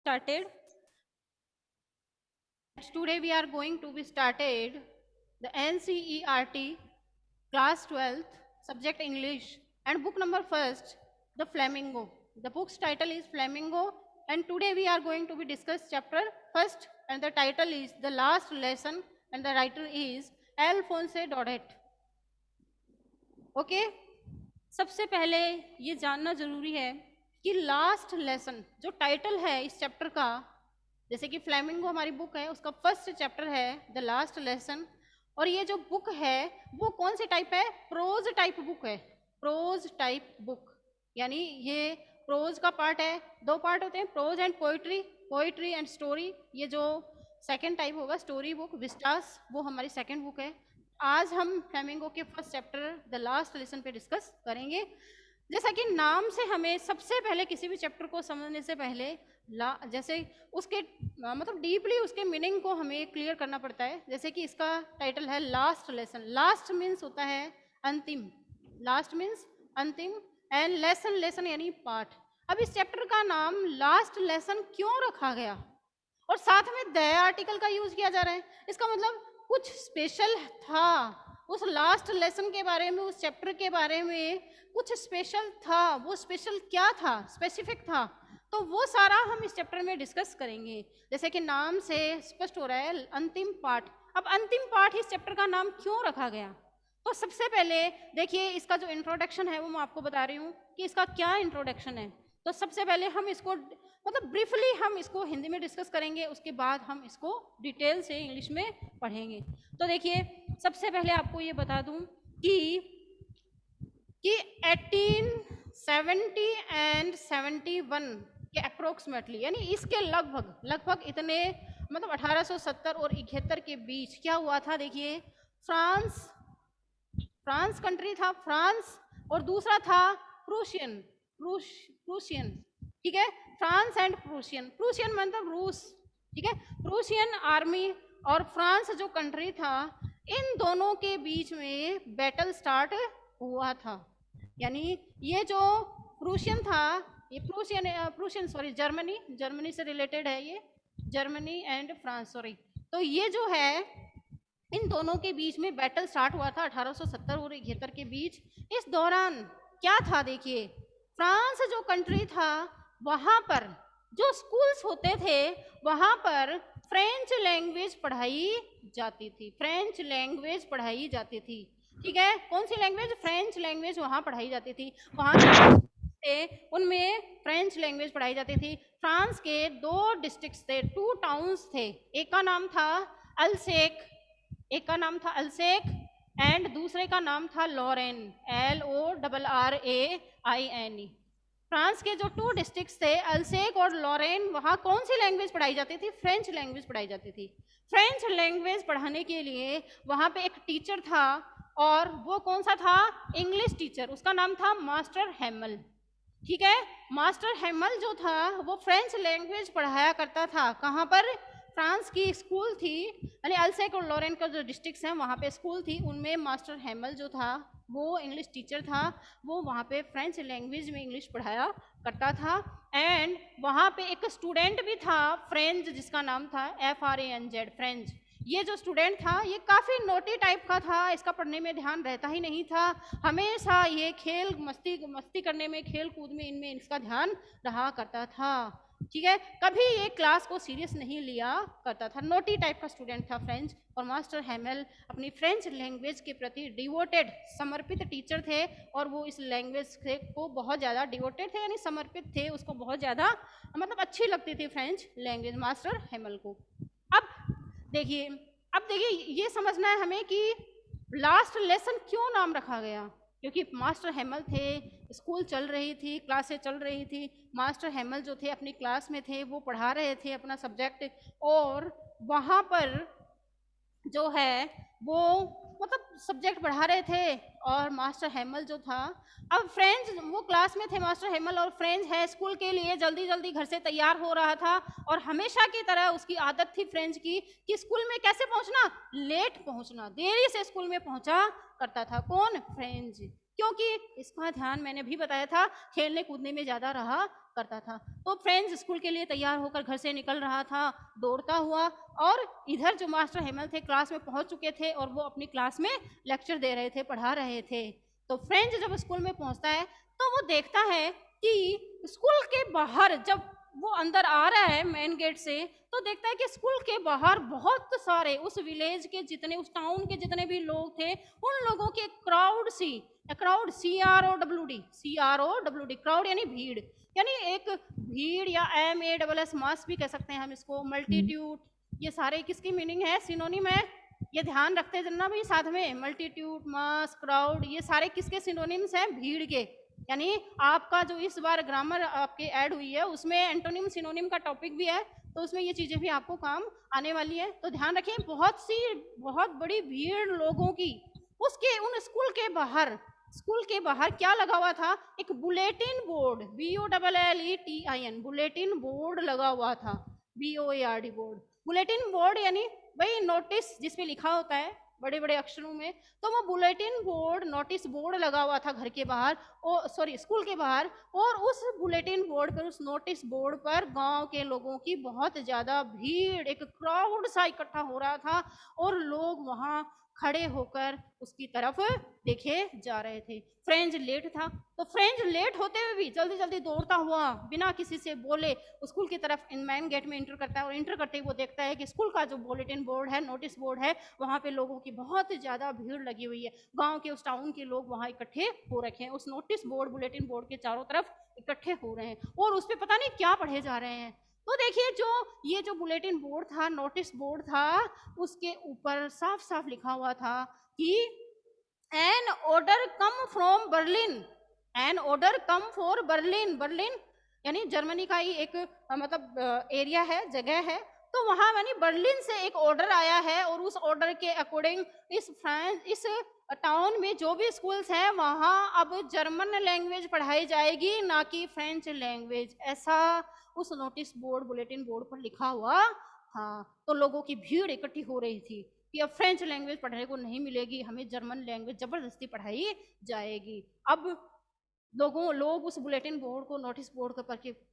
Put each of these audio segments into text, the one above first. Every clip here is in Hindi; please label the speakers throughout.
Speaker 1: started. Today we are going to be started the NCERT class 12th subject English and book number first, The Flamingo. The book's title is Flamingo, and today we are going to be discuss chapter first, and the title is The Last Lesson, and the writer is Alphonse Daudet. Okay सबसे पहले ये जानना जरूरी है कि लास्ट लेसन जो टाइटल है इस चैप्टर का, जैसे कि फ्लैमिंगो हमारी बुक है, उसका फर्स्ट चैप्टर है द लास्ट लेसन, और ये जो बुक है वो कौन सी टाइप है? प्रोज टाइप बुक है, प्रोज टाइप बुक, यानी ये प्रोज का पार्ट है। दो पार्ट होते हैं, prose and poetry, poetry and story. ये जो सेकेंड टाइप होगा स्टोरी बुक, विस्टास, वो हमारी सेकेंड बुक है। आज हम फ्लेमिंगो के first chapter the last lesson पे डिस्कस करेंगे। जैसा कि नाम से हमें सबसे पहले किसी भी चैप्टर को समझने से पहले जैसे उसके मतलब डीपली उसके मीनिंग को हमें क्लियर करना पड़ता है। जैसे कि इसका टाइटल है लास्ट लेसन। लास्ट मीन्स होता है अंतिम, लास्ट मीन्स अंतिम, एंड लेसन, लेसन यानी पाठ। अब इस चैप्टर का नाम लास्ट लेसन क्यों रखा गया और साथ में द आर्टिकल का यूज किया जा रहा है? इसका मतलब कुछ स्पेशल था उस लास्ट लेसन के बारे में, उस चैप्टर के बारे में कुछ स्पेशल था। वो स्पेशल क्या था, स्पेसिफिक था, तो वो सारा हम इस चैप्टर में डिस्कस करेंगे। जैसे कि नाम से स्पष्ट हो रहा है अंतिम पाठ। अब अंतिम पाठ इस चैप्टर का नाम क्यों रखा गया? तो सबसे पहले देखिए इसका जो इंट्रोडक्शन है वो मैं आपको बता रही हूँ कि इसका क्या इंट्रोडक्शन है। तो सबसे पहले हम इसको मतलब ब्रीफली हम इसको हिंदी में डिस्कस करेंगे, उसके बाद हम इसको डिटेल से इंग्लिश में पढ़ेंगे। तो देखिए सबसे पहले आपको ये बता दूं कि 1870 एंड 71 के अप्रोक्सीमेटली, यानी इसके लगभग इतने मतलब 1870 और 71 के बीच क्या हुआ था? देखिए फ्रांस कंट्री था, फ्रांस, और दूसरा था प्रूशियन, ठीक है, फ्रांस एंड प्रूशियन मतलब रूस, ठीक है। प्रूशियन आर्मी और फ्रांस जो कंट्री था, इन दोनों के बीच में बैटल स्टार्ट हुआ था। यानी ये जो प्रूशियन था, ये प्रूशियन सॉरी जर्मनी से रिलेटेड है, ये जर्मनी एंड फ्रांस, सॉरी। तो ये जो है इन दोनों के बीच में बैटल स्टार्ट हुआ था 1870 और 71 के बीच। इस दौरान क्या था? देखिए फ्रांस जो कंट्री था वहां पर जो स्कूल्स होते थे वहां पर फ्रेंच लैंग्वेज पढ़ाई जाती थी, फ्रेंच लैंग्वेज पढ़ाई जाती थी, ठीक है। कौन सी लैंग्वेज? फ्रेंच लैंग्वेज वहां पढ़ाई जाती थी। वहां थे उनमें फ्रेंच लैंग्वेज पढ़ाई जाती थी। फ्रांस के दो डिस्ट्रिक्ट्स थे, 2 टाउन्स थे, एक का नाम था अल्सेक, एंड दूसरे का नाम था लॉरेन, LORRAIN। फ्रांस के जो 2 डिस्ट्रिक्ट्स थे अल्सेक और लॉरेन, वहाँ कौन सी लैंग्वेज पढ़ाई जाती थी? फ्रेंच लैंग्वेज पढ़ाई जाती थी। फ्रेंच लैंग्वेज पढ़ाने के लिए वहाँ पे एक टीचर था, और वो कौन सा था? इंग्लिश टीचर, उसका नाम था मास्टर हैमल, ठीक है। मास्टर हैमल जो था वो फ्रेंच लैंग्वेज पढ़ाया करता था। कहाँ पर? फ्रांस की स्कूल थी, यानी अल्सेक और लॉरेन का जो डिस्ट्रिक्ट्स हैं वहाँ पे स्कूल थी, उनमें मास्टर हैमल जो था वो इंग्लिश टीचर था, वो वहाँ पे फ्रेंच लैंग्वेज में इंग्लिश पढ़ाया करता था। एंड वहाँ पे एक स्टूडेंट भी था फ्रेंच, जिसका नाम था FRANZ, फ्रेंच। ये जो स्टूडेंट था ये काफ़ी नोटी टाइप का था, इसका पढ़ने में ध्यान रहता ही नहीं था, हमेशा ये खेल मस्ती करने में, खेल कूद में, इनमें इसका ध्यान रहा करता था, ठीक है। कभी ये क्लास को सीरियस नहीं लिया करता था, नोटी टाइप का स्टूडेंट था फ्रेंच। और मास्टर हैमल अपनी फ्रेंच लैंग्वेज के प्रति डिवोटेड, समर्पित टीचर थे, और वो इस लैंग्वेज को बहुत ज़्यादा डिवोटेड थे, यानी समर्पित थे, उसको बहुत ज़्यादा मतलब अच्छी लगती थी फ्रेंच लैंग्वेज मास्टर हैमल को। अब देखिए ये समझना है हमें कि लास्ट लेसन क्यों नाम रखा गया, क्योंकि मास्टर हैमल थे, स्कूल चल रही थी, क्लासें चल रही थी, मास्टर हैमल जो थे अपनी क्लास में थे, वो पढ़ा रहे थे अपना सब्जेक्ट, और वहाँ पर जो है वो मतलब सब्जेक्ट पढ़ा रहे थे, और मास्टर हैमल जो था, अब फ्रेंच, वो क्लास में थे मास्टर हैमल, और फ्रेंच है स्कूल के लिए जल्दी जल्दी घर से तैयार हो रहा था, और हमेशा की तरह उसकी आदत थी फ्रेंच की कि स्कूल में कैसे पहुंचना? लेट पहुंचना, देरी से स्कूल में पहुंचा करता था। कौन? फ्रेंच। क्योंकि इसका ध्यान मैंने भी बताया था खेलने कूदने में ज़्यादा रहा करता था। तो फ्रेंड्स स्कूल के लिए तैयार होकर घर से निकल रहा था दौड़ता हुआ, और इधर जो मास्टर हेमल थे क्लास में पहुंच चुके थे और वो अपनी क्लास में लेक्चर दे रहे थे, पढ़ा रहे थे। तो फ्रेंड्स जब स्कूल में पहुंचता है तो वो देखता है कि स्कूल के बाहर जब वो अंदर आ रहा है मेन गेट से, तो देखता है कि स्कूल के बाहर बहुत सारे उस विलेज के जितने, उस टाउन के जितने भी लोग थे, उन लोगों के क्राउड क्राउड CROWD क्राउड यानी भीड़, यानी एक भीड़ या MASS मास भी कह सकते हैं हम इसको, मल्टीट्यूड, ये सारे किसकी मीनिंग है, सिनोनिम है, ये ध्यान रखते चलना भाई साथ में। मल्टीट्यूड, मास, क्राउड, ये सारे किसके सिनोनिम्स हैं, भीड़ के। यानी आपका जो इस बार ग्रामर आपके ऐड हुई है उसमें एंटोनिम सिनोनिम का टॉपिक भी है, तो उसमें ये चीजें भी आपको काम आने वाली है। तो ध्यान रखें, बहुत बड़ी भीड़ लोगों की उसके उन स्कूल के बाहर क्या लगा हुआ था, एक bulletin board, BULLETIN, bulletin board लगा हुआ था, BOARD बोर्ड। बुलेटिन बोर्ड यानी भाई नोटिस जिसपे लिखा होता है बड़े बड़े अक्षरों में, तो वो बुलेटिन बोर्ड, नोटिस बोर्ड लगा हुआ था घर के बाहर, स्कूल के बाहर। और उस बुलेटिन बोर्ड पर, उस नोटिस बोर्ड पर गांव के लोगों की बहुत ज्यादा भीड़, एक क्राउड सा इकट्ठा हो रहा था, और लोग वहां खड़े होकर उसकी तरफ देखे जा रहे थे। फ्रेंच लेट था, तो फ्रेंच लेट होते हुए भी जल्दी जल्दी दौड़ता हुआ बिना किसी से बोले स्कूल की तरफ मेन गेट में इंटर करता है, और इंटर करते ही वो देखता है कि स्कूल का जो बुलेटिन बोर्ड है, नोटिस बोर्ड है, वहाँ पे लोगों की बहुत ज़्यादा भीड़ लगी हुई है। गांव के, उस टाउन के लोग वहाँ इकट्ठे हो रखे हैं, उस नोटिस बोर्ड, बुलेटिन बोर्ड के चारों तरफ इकट्ठे हो रहे हैं, और उस पर पता नहीं क्या पढ़े जा रहे हैं। तो देखिए, ये जो बुलेटिन बोर्ड था, नोटिस बोर्ड था, उसके ऊपर साफ साफ लिखा हुआ था कि an order come from Berlin, an order come for Berlin, Berlin यानी जर्मनी का ही एक मतलब एरिया है, जगह है। तो वहां यानी बर्लिन से एक ऑर्डर आया है, और उस ऑर्डर के अकॉर्डिंग इस टाउन में जो भी स्कूल्स हैं वहां अब जर्मन लैंग्वेज पढ़ाई जाएगी, ना कि फ्रेंच लैंग्वेज, ऐसा उस नोटिस बोर्ड, बुलेटिन बोर्ड पर लिखा हुआ। हाँ, तो लोगों की भीड़ इकट्ठी हो रही थी कि अब फ्रेंच लैंग्वेज पढ़ने को नहीं मिलेगी, हमें जर्मन लैंग्वेज जबरदस्ती पढ़ाई जाएगी। अब लोग उस बुलेटिन बोर्ड को, नोटिस बोर्ड को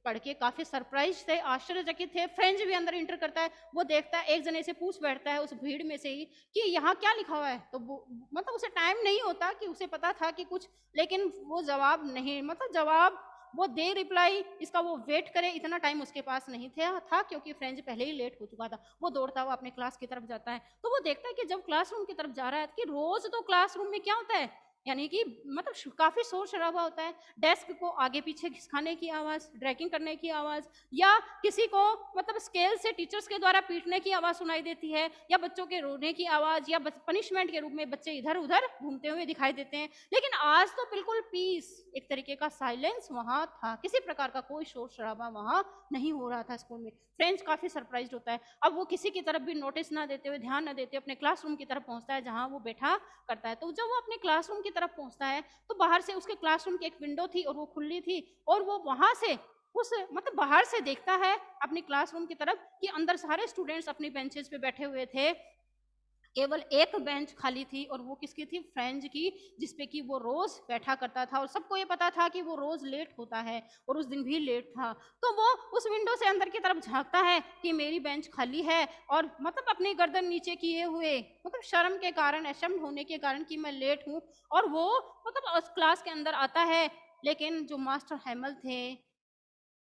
Speaker 1: पढ़ के काफी सरप्राइज थे, आश्चर्यचकित थे। फ्रेंच भी अंदर इंटर करता है, वो देखता है, एक जने से पूछ बैठता है उस भीड़ में से ही कि यहाँ क्या लिखा हुआ है। तो मतलब उसे टाइम नहीं होता कि उसे पता था कि कुछ, लेकिन वो जवाब नहीं, मतलब जवाब वो दे रिप्लाई, इसका वो वेट करे, इतना टाइम उसके पास नहीं था क्योंकि फ्रेंच पहले ही लेट हो चुका था। वो दौड़ता हुआ अपने क्लास की तरफ जाता है, तो वो देखता है कि जब क्लासरूम की तरफ जा रहा है कि रोज तो क्लासरूम में क्या होता है, यानी कि मतलब काफी शोर शराबा होता है, डेस्क को आगे पीछे खिसकाने की आवाज, ड्रैगिंग करने की आवाज, या किसी को मतलब स्केल से टीचर्स के द्वारा पीटने की आवाज सुनाई देती है, या बच्चों के रोने की आवाज, या पनिशमेंट के रूप में बच्चे इधर उधर घूमते हुए दिखाई देते हैं। लेकिन आज तो बिल्कुल पीस, एक तरीके का साइलेंस वहां था, किसी प्रकार का कोई शोर शराबा वहां नहीं हो रहा था स्कूल में। फ्रेंच काफी सरप्राइज होता है। अब वो किसी की तरफ भी नोटिस ना देते हुए, ध्यान ना देते हुए अपने क्लासरूम की तरफ पहुंचता है जहां वो बैठा करता है। तो जब वो अपने क्लासरूम की तरफ पहुंचता है तो बाहर से उसके क्लासरूम की एक विंडो थी और वो खुली थी, और वो वहां से उस मतलब बाहर से देखता है अपनी क्लासरूम की तरफ कि अंदर सारे स्टूडेंट्स अपनी बेंचेस पे बैठे हुए थे, केवल एक बेंच खाली थी, और वो किसकी थी, फ्रेंच की, जिसपे कि वो रोज बैठा करता था, और सबको ये पता था कि वो रोज लेट होता है, और उस दिन भी लेट था। तो वो उस विंडो से अंदर की तरफ झांकता है कि मेरी बेंच खाली है, और मतलब अपनी गर्दन नीचे किए हुए, मतलब शर्म के कारण, अशर्म होने के कारण कि मैं लेट हूँ, और वो मतलब उस क्लास के अंदर आता है। लेकिन जो मास्टर हेमल थे,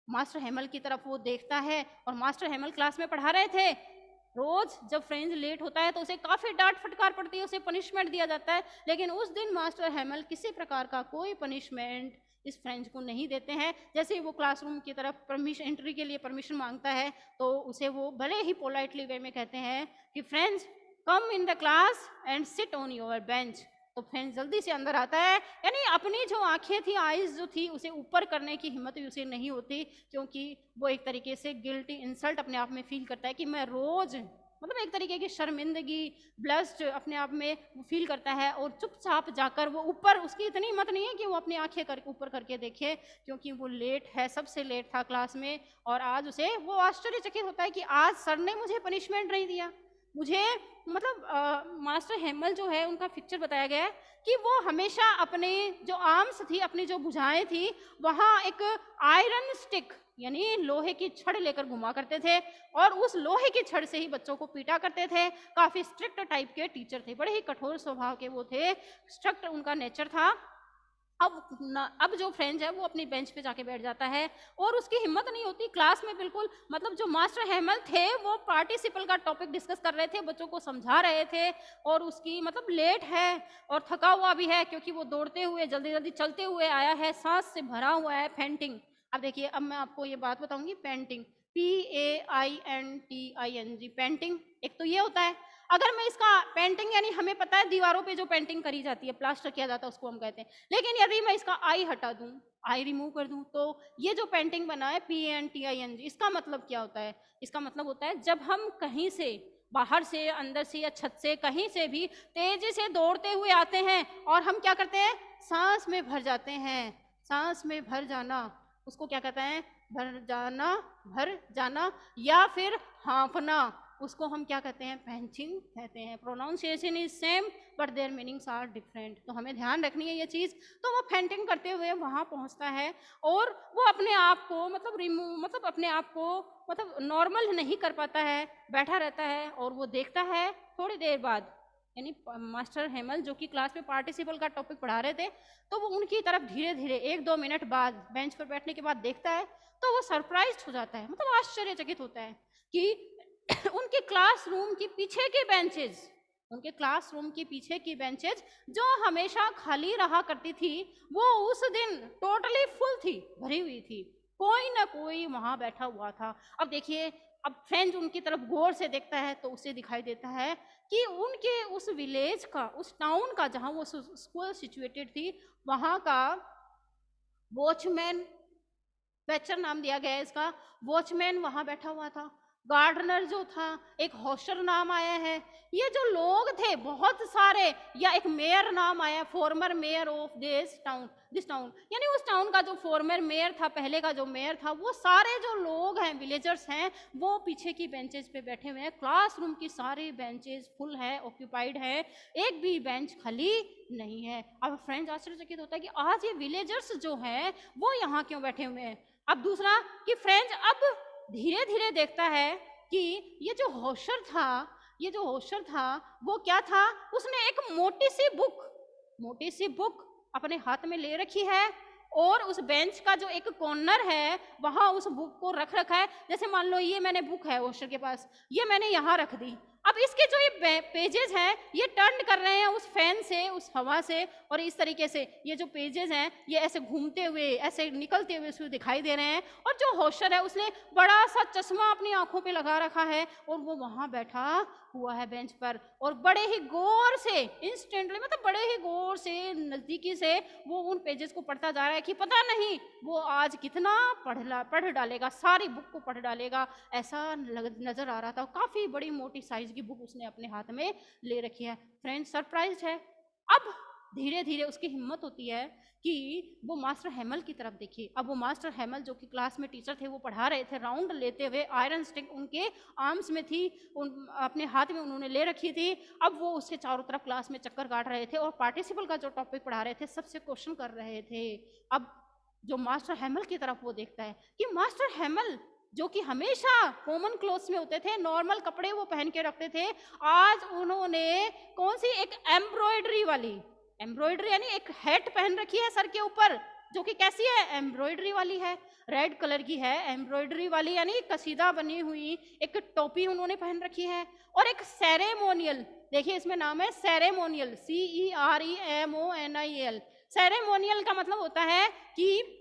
Speaker 1: मास्टर हेमल की तरफ वो देखता है, और मास्टर हेमल क्लास में पढ़ा रहे थे। रोज जब फ्रेंच लेट होता है तो उसे काफी डांट फटकार पड़ती है, उसे पनिशमेंट दिया जाता है, लेकिन उस दिन मास्टर हेमल किसी प्रकार का कोई पनिशमेंट इस फ्रेंच को नहीं देते हैं। जैसे ही वो क्लासरूम की तरफ परमिशन, एंट्री के लिए परमिशन मांगता है, तो उसे वो भले ही पोलाइटली वे में कहते हैं कि French come in the class and sit on your bench. तो फ्रेंच जल्दी से अंदर आता है, यानी अपनी जो आंखें थी, आईज जो थी, उसे ऊपर करने की हिम्मत भी उसे नहीं होती, क्योंकि वो एक तरीके से गिल्टी, इंसल्ट अपने आप में फील करता है कि मैं रोज, मतलब एक तरीके की शर्मिंदगी, ब्लस्ट अपने आप में फील करता है, और चुपचाप जाकर वो ऊपर, उसकी इतनी हिम्मत नहीं है कि वो अपनी आंखें ऊपर करके देखे, क्योंकि वो लेट है, सबसे लेट था क्लास में, और आज उसे वो आश्चर्यचकित होता है कि आज सर ने मुझे पनिशमेंट नहीं दिया। मुझे मतलब मास्टर हेमल जो है उनका पिक्चर बताया गया है कि वो हमेशा अपने जो आर्म्स थी, अपनी जो भुजाएं थी, वहां एक आयरन स्टिक यानी लोहे की छड़ लेकर घुमा करते थे और उस लोहे की छड़ से ही बच्चों को पीटा करते थे। काफी स्ट्रिक्ट टाइप के टीचर थे, बड़े ही कठोर स्वभाव के वो थे, स्ट्रिक्ट उनका नेचर था। अब जो फ्रेंच है वो अपनी बेंच पे जाके बैठ जाता है और उसकी हिम्मत नहीं होती क्लास में, बिल्कुल मतलब जो मास्टर हेमल थे वो पार्टिसिपल का टॉपिक डिस्कस कर रहे थे, बच्चों को समझा रहे थे और उसकी मतलब लेट है और थका हुआ भी है क्योंकि वो दौड़ते हुए जल्दी जल्दी चलते हुए आया है, सांस से भरा हुआ है, पेंटिंग। अब देखिए, अब मैं आपको ये बात बताऊंगी, पेंटिंग, PAINTING, पेंटिंग एक तो ये होता है। अगर मैं इसका पेंटिंग यानी हमें पता है दीवारों पे जो पेंटिंग करी जाती है, प्लास्टर किया जाता है, उसको हम कहते हैं। लेकिन यदि मैं इसका आई हटा दूं, आई रिमूव कर दूं, तो ये जो पेंटिंग बना है PANTING, इसका मतलब क्या होता है? इसका मतलब होता है जब हम कहीं से बाहर से, अंदर से या छत से कहीं से भी तेजी से दौड़ते हुए आते हैं और हम क्या करते हैं, सांस में भर जाते हैं। सांस में भर जाना, उसको क्या कहते हैं? भर जाना, भर जाना, या फिर हाँफना, उसको हम क्या कहते हैं? पैंचिंग कहते हैं। Pronunciation is same but their meanings are different, तो हमें ध्यान रखनी है ये चीज़। तो वो फेंटिंग करते हुए वहाँ पहुँचता है और वो अपने आप को मतलब रिमूव मतलब अपने आप को मतलब नॉर्मल नहीं कर पाता है, बैठा रहता है और वो देखता है थोड़ी देर बाद, यानी मास्टर हेमल जो कि क्लास में पार्टिसिपल का टॉपिक पढ़ा रहे थे, तो वो उनकी तरफ धीरे धीरे 1-2 मिनट बाद बेंच पर बैठने के बाद देखता है, तो वो सरप्राइज हो जाता है, मतलब आश्चर्यचकित होता है कि उनके क्लासरूम के पीछे के बेंचेज, उनके क्लासरूम के पीछे की बेंचेज जो हमेशा खाली रहा करती थी, वो उस दिन टोटली फुल थी, भरी हुई थी, कोई ना कोई वहां बैठा हुआ था। अब देखिए, अब फ्रेंड उनकी तरफ गौर से देखता है तो उसे दिखाई देता है कि उनके उस विलेज का, उस टाउन का जहां वो स्कूल सिचुएटेड थी, वहां का वॉचमैन, बैचर नाम दिया गया है इसका, वॉचमैन वहां बैठा हुआ था। गार्डनर जो था, एक हॉस्टर नाम आया है, ये जो लोग थे बहुत सारे, या एक मेयर नाम आया, farmer mayor of this town, यानी उस टाउन का जो फॉर्मर मेयर था, पहले का जो मेयर था, वो सारे जो लोग हैं, विलेजर्स हैं, वो पीछे की बेंचेज पे बैठे हुए हैं। क्लासरूम की सारी बेंचेज फुल है, ऑक्यूपाइड है, एक भी बेंच खाली नहीं है। अब फ्रेंड्स आश्चर्यचकित होता है कि आज ये विलेजर्स जो हैं वो यहाँ क्यों बैठे हुए हैं। अब दूसरा कि फ्रेंच अब धीरे धीरे देखता है कि ये जो होशर था, ये जो होशर था वो क्या था, उसने एक मोटी सी बुक अपने हाथ में ले रखी है और उस बेंच का जो एक कॉर्नर है वहां उस बुक को रख रखा है। जैसे मान लो ये मैंने बुक है होशर के पास, ये मैंने यहाँ रख दी, अब इसके जो ये पेजेस हैं ये टर्न कर रहे हैं उस फैन से, उस हवा से, और इस तरीके से ये जो पेजेस हैं ये ऐसे घूमते हुए, ऐसे निकलते हुए उसको दिखाई दे रहे हैं। और जो होशर है उसने बड़ा सा चश्मा अपनी आंखों पे लगा रखा है और वो वहां बैठा हुआ है बेंच पर, और बड़े ही गौर से, इंस्टेंटली मतलब बड़े ही गौर से, नजदीकी से वो उन पेजेस को पढ़ता जा रहा है कि पता नहीं वो आज कितना पढ़ डालेगा, सारी बुक को पढ़ डालेगा, ऐसा नजर आ रहा था। काफी बड़ी मोटी साइज की बुक उसने अपने हाथ में ले रखी है। फ्रेंड सरप्राइज है। अब धीरे धीरे उसकी हिम्मत होती है कि वो मास्टर हेमल की तरफ देखिए। अब वो मास्टर हेमल जो कि क्लास में टीचर थे, वो पढ़ा रहे थे, राउंड लेते हुए, आयरन स्टिक उनके आर्म्स में थी, अपने हाथ में उन्होंने ले रखी थी। अब वो उसके चारों तरफ क्लास में चक्कर काट रहे थे और पार्टिसिपल का जो टॉपिक पढ़ा रहे थे सबसे क्वेश्चन कर रहे थे। अब जो मास्टर हेमल की तरफ वो देखता है कि मास्टर हेमल जो कि हमेशा कॉमन क्लोथ्स में होते थे, नॉर्मल कपड़े वो पहन के रखते थे, आज उन्होंने कौन सी एक एम्ब्रॉयडरी वाली, एम्ब्रॉयडरी यानी एक हैट पहन रखी है सर के ऊपर, जो कि कैसी है, एम्ब्रॉयडरी वाली है, रेड कलर की है, एम्ब्रॉयडरी वाली यानी कसीदा बनी हुई एक टोपी उन्होंने पहन रखी है। और एक सेरेमोनियल, देखिए इसमें नाम है सेरेमोनियल, CEREMONIAL। सेरेमोनियल का मतलब होता है कि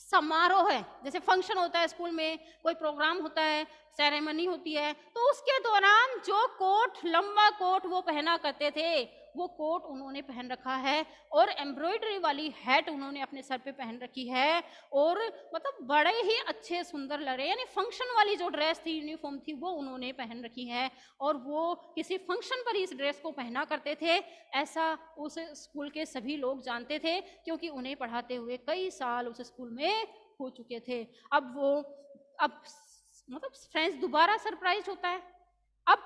Speaker 1: समारोह है, जैसे फंक्शन होता है स्कूल में, कोई प्रोग्राम होता है, सेरेमनी होती है, तो उसके दौरान जो कोट, लंबा कोट वो पहना करते थे, वो कोट उन्होंने पहन रखा है और एम्ब्रॉयडरी वाली हैट उन्होंने अपने सर पे पहन रखी है, और मतलब बड़े ही अच्छे सुंदर लग रहे, यानी फंक्शन वाली जो ड्रेस थी, यूनिफॉर्म थी, वो उन्होंने पहन रखी है और वो किसी फंक्शन पर इस ड्रेस को पहना करते थे, ऐसा उस स्कूल के सभी लोग जानते थे क्योंकि उन्हें पढ़ाते हुए कई साल उस स्कूल में हो चुके थे। अब मतलब फ्रेंड्स दोबारा सरप्राइज होता है। अब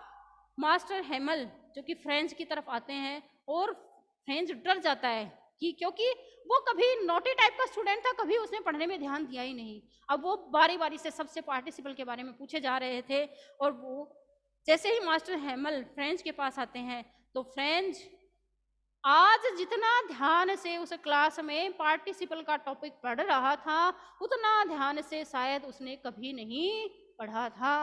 Speaker 1: मास्टर हेमल जो कि फ्रेंच की तरफ आते हैं और फ्रेंच डर जाता है कि क्योंकि वो कभी नोटी टाइप का स्टूडेंट था, कभी उसने पढ़ने में ध्यान दिया ही नहीं। अब वो बारी बारी से सबसे पार्टिसिपल के बारे में पूछे जा रहे थे और वो जैसे ही मास्टर हेमल फ्रेंच के पास आते हैं तो फ्रेंच आज जितना ध्यान से उस क्लास में पार्टिसिपल का टॉपिक पढ़ रहा था उतना ध्यान से शायद उसने कभी नहीं पढ़ा था।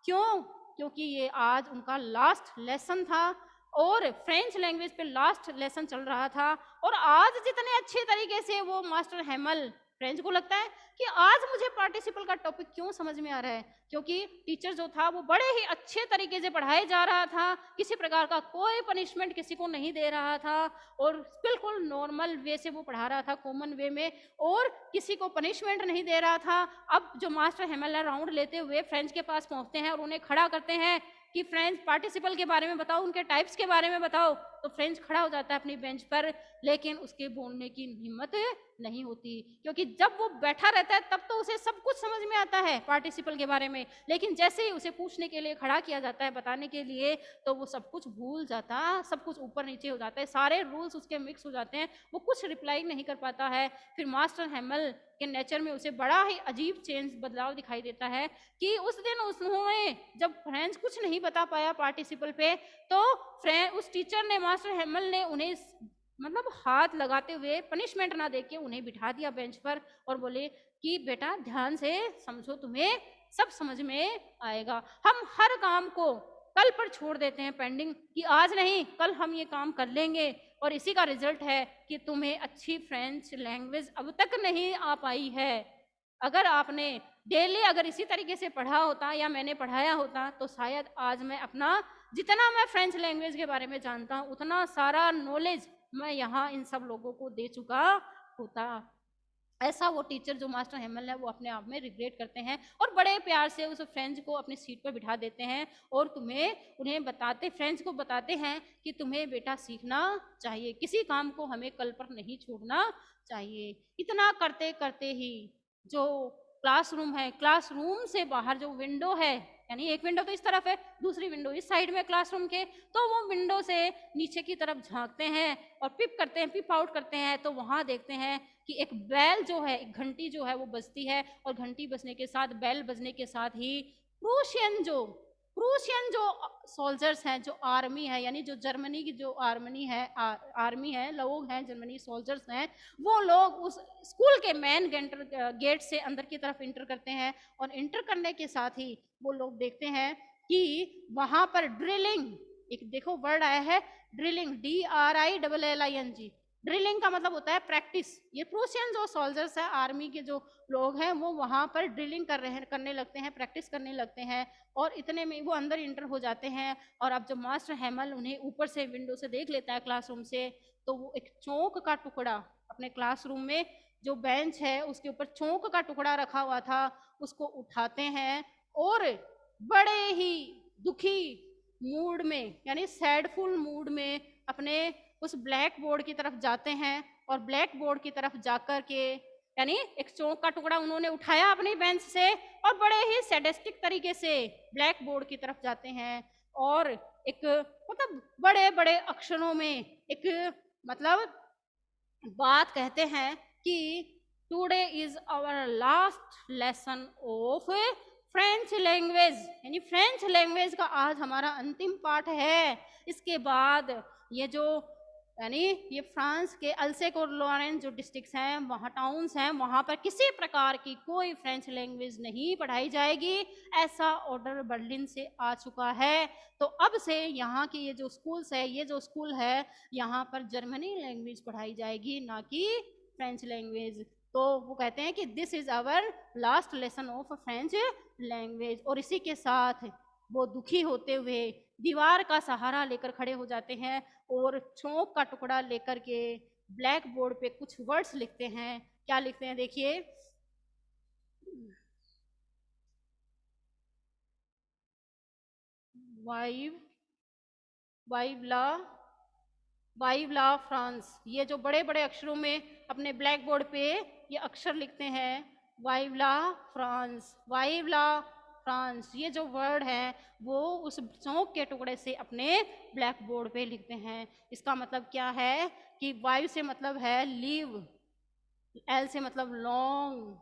Speaker 1: क्यों? क्योंकि ये आज उनका लास्ट लेसन था और फ्रेंच लैंग्वेज पे लास्ट लेसन चल रहा था। और आज जितने अच्छे तरीके से वो मास्टर हेमल फ्रेंच को लगता है कि आज मुझे पार्टिसिपल का टॉपिक क्यों समझ में आ रहा है, क्योंकि टीचर जो था वो बड़े ही अच्छे तरीके से पढ़ाए जा रहा था, किसी प्रकार का कोई पनिशमेंट किसी को नहीं दे रहा था और बिल्कुल नॉर्मल वे से वो पढ़ा रहा था, कॉमन वे में, और किसी को पनिशमेंट नहीं दे रहा था। अब जो मास्टर हेमल राउंड लेते हुए फ्रेंच के पास पहुंचते हैं और उन्हें खड़ा करते हैं कि फ्रेंच पार्टिसिपल के बारे में बताओ, उनके टाइप्स के बारे में बताओ, तो फ्रेंच खड़ा हो जाता है अपनी बेंच पर, लेकिन उसके बोलने की हिम्मत नहीं होती, क्योंकि जब वो बैठा रहता है तब तो उसे सब कुछ समझ में आता है पार्टिसिपल के बारे में, लेकिन जैसे ही उसे पूछने के लिए खड़ा किया जाता है बताने के लिए तो वो सब कुछ भूल जाता, सब कुछ ऊपर नीचे हो जाता है, सारे रूल्स उसके मिक्स हो जाते हैं, वो कुछ रिप्लाई नहीं कर पाता है। फिर मास्टर हेमल के नेचर में उसे बड़ा ही अजीब चेंज बदलाव दिखाई देता है कि उस दिन उन्होंने जब फ्रेंच कुछ नहीं बता पाया पार्टिसिपल पे तो उस टीचर ने, मास्टर हेमल ने उन्हें मतलब हाथ लगाते हुए पनिशमेंट ना देके उन्हें बिठा दिया बेंच पर और बोले कि बेटा ध्यान से समझो, तुम्हें सब समझ में आएगा। हम हर काम को कल पर छोड़ देते हैं पेंडिंग कि आज नहीं कल हम ये काम कर लेंगे, और इसी का रिजल्ट है कि तुम्हें अच्छी फ्रेंच लैंग्वेज अब तक नहीं आ पाई है। अगर आपने डेली अगर इसी तरीके से पढ़ा होता या मैंने पढ़ाया होता तो शायद आज मैं अपना जितना मैं फ्रेंच लैंग्वेज के बारे में जानता हूँ उतना सारा नॉलेज मैं यहाँ इन सब लोगों को दे चुका होता। ऐसा वो टीचर जो मास्टर हेमल है वो अपने आप में रिग्रेट करते हैं और बड़े प्यार से उस फ्रेंच को अपनी सीट पर बिठा देते हैं और उन्हें बताते, फ्रेंच को बताते हैं कि तुम्हें बेटा सीखना चाहिए, किसी काम को हमें कल पर नहीं छोड़ना चाहिए। इतना करते करते ही जो क्लासरूम है, क्लासरूम से बाहर जो विंडो है, यानी एक विंडो तो इस तरफ है, दूसरी विंडो इस साइड में क्लासरूम के, तो वो विंडो से नीचे की तरफ झांकते हैं और पिप करते हैं, पिप आउट करते हैं, तो वहां देखते हैं कि एक बेल जो है, एक घंटी जो है वो बजती है और घंटी बजने के साथ, बेल बजने के साथ ही प्रूशियन जो सोल्जर्स हैं, जो आर्मी है, यानी जो जर्मनी की जो आर्मी है, लोग हैं, जर्मनी सोल्जर्स हैं, वो लोग उस स्कूल के मेन गेट से अंदर की तरफ इंटर करते हैं और इंटर करने के साथ ही वो लोग देखते हैं कि वहां पर ड्रिलिंग, एक देखो वर्ड आया है ड्रिलिंग, DRILLING, ड्रिलिंग का मतलब होता है प्रैक्टिस। ये प्रूशियन जो सोल्जर्स है, आर्मी के जो लोग हैं, वो वहां पर ड्रिलिंग करने लगते हैं, प्रैक्टिस करने लगते हैं और इतने में वो अंदर इंटर हो जाते हैं। और अब जब मास्टर हेमल उन्हें ऊपर से विंडो से देख लेता है क्लासरूम से, तो वो एक चौक का टुकड़ा अपने क्लासरूम में, जो बेंच है उसके ऊपर चौक का टुकड़ा रखा हुआ था, उसको उठाते हैं और बड़े ही दुखी मूड में, यानी सैडफुल मूड में अपने उस ब्लैक बोर्ड की तरफ जाते हैं और ब्लैक बोर्ड की तरफ जाकर के, यानी एक चौक का टुकड़ा उन्होंने उठाया अपनी बेंच से और बड़े ही सैडिस्टिक तरीके से ब्लैक बोर्ड की तरफ जाते हैं और एक मतलब बड़े बड़े अक्षरों में एक मतलब बात कहते हैं कि today is our last lesson of French language, यानी फ्रेंच लैंग्वेज का आज हमारा अंतिम पाठ है। इसके बाद ये जो, यानी ये फ्रांस के अल्सेक और लॉरेन जो डिस्ट्रिक्ट्स हैं, वहाँ टाउन्स हैं, वहाँ पर किसी प्रकार की कोई फ्रेंच लैंग्वेज नहीं पढ़ाई जाएगी, ऐसा ऑर्डर बर्लिन से आ चुका है। तो अब से यहाँ के ये जो स्कूल्स है, ये जो स्कूल है, यहाँ पर जर्मनी लैंग्वेज पढ़ाई जाएगी, ना कि फ्रेंच लैंग्वेज। तो वो कहते हैं कि this is our last lesson of French language, और इसी के साथ वो दुखी होते हुए दीवार का सहारा लेकर खड़े हो जाते हैं और चौक का टुकड़ा लेकर के ब्लैक बोर्ड पे कुछ वर्ड्स लिखते हैं। क्या लिखते हैं देखिए, वाइव ला फ्रांस, ये जो बड़े बड़े अक्षरों में अपने ब्लैक बोर्ड पे ये अक्षर लिखते हैं, वाइव ला फ्रांस, वाइव ला फ्रांस, ये जो वर्ड है वो उस चौक के टुकड़े से अपने ब्लैक बोर्ड पे लिखते हैं। इसका मतलब क्या है कि वाई से मतलब है लीव, एल से मतलब लॉन्ग,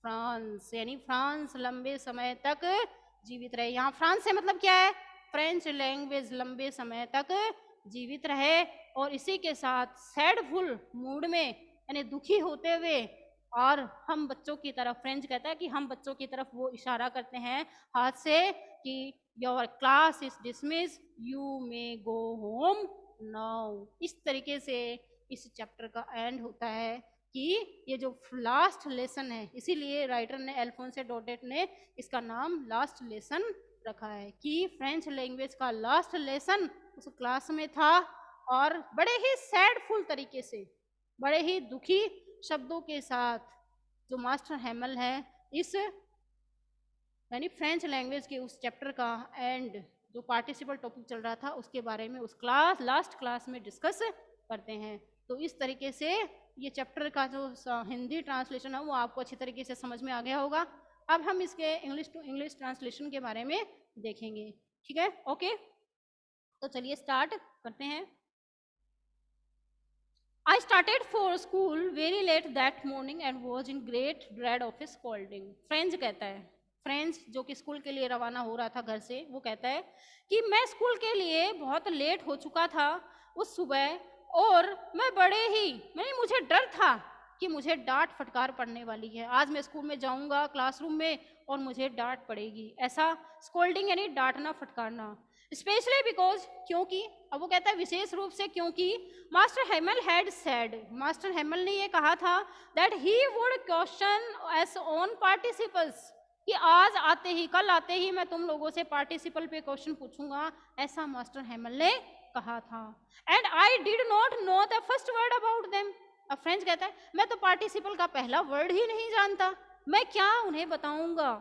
Speaker 1: फ्रांस यानी फ्रांस लंबे समय तक जीवित रहे। यहाँ फ्रांस से मतलब क्या है, फ्रेंच लैंग्वेज लंबे समय तक जीवित रहे। और इसी के साथ सैडफुल मूड में यानी दुखी होते हुए, और हम बच्चों की तरफ, फ्रेंच कहता है कि हम बच्चों की तरफ वो इशारा करते हैं हाथ से कि your class is dismiss, you may go home now. इस तरीके से इस चैप्टर का एंड होता है कि ये जो लास्ट लेसन है, इसीलिए राइटर ने अल्फोंसे डोडेट ने इसका नाम लास्ट लेसन रखा है कि फ्रेंच लैंग्वेज का लास्ट लेसन उस क्लास में था। और बड़े ही सैडफुल तरीके से, बड़े ही दुखी शब्दों के साथ जो मास्टर हैमल है इस यानी फ्रेंच लैंग्वेज के उस चैप्टर का एंड, जो पार्टिसिपल टॉपिक चल रहा था उसके बारे में उस क्लास लास्ट क्लास में डिस्कस करते हैं। तो इस तरीके से ये चैप्टर का जो हिंदी ट्रांसलेशन है वो आपको अच्छी तरीके से समझ में आ गया होगा। अब हम इसके इंग्लिश टू इंग्लिश ट्रांसलेशन के बारे में देखेंगे, ठीक है? ओके, तो चलिए स्टार्ट करते हैं। I started for school very late that morning and was in great dread of a scolding. French कहता है, फ्रेंच जो कि स्कूल के लिए रवाना हो रहा था घर से, वो कहता है कि मैं स्कूल के लिए बहुत लेट हो चुका था उस सुबह, और मैं मुझे डर था कि मुझे डांट फटकार पड़ने वाली है। आज मैं स्कूल में जाऊंगा क्लासरूम में और मुझे डांट पड़ेगी, ऐसा स्कोल्डिंग यानी डांटना फटकारना। स्पेशली बिकॉज, क्योंकि, अब वो कहता है विशेष रूप से क्योंकि master Hemal had said, master Hemal ने ये कहा था that he would question S own participles, कि आज आते ही, कल आते ही मैं तुम लोगों से पार्टिसिपल पे क्वेश्चन पूछूंगा, ऐसा मास्टर हेमल ने कहा था। And I did not know the first word about them. अब फ्रेंच कहता है मैं तो पार्टिसिपल का पहला वर्ड ही नहीं जानता, मैं क्या उन्हें बताऊंगा।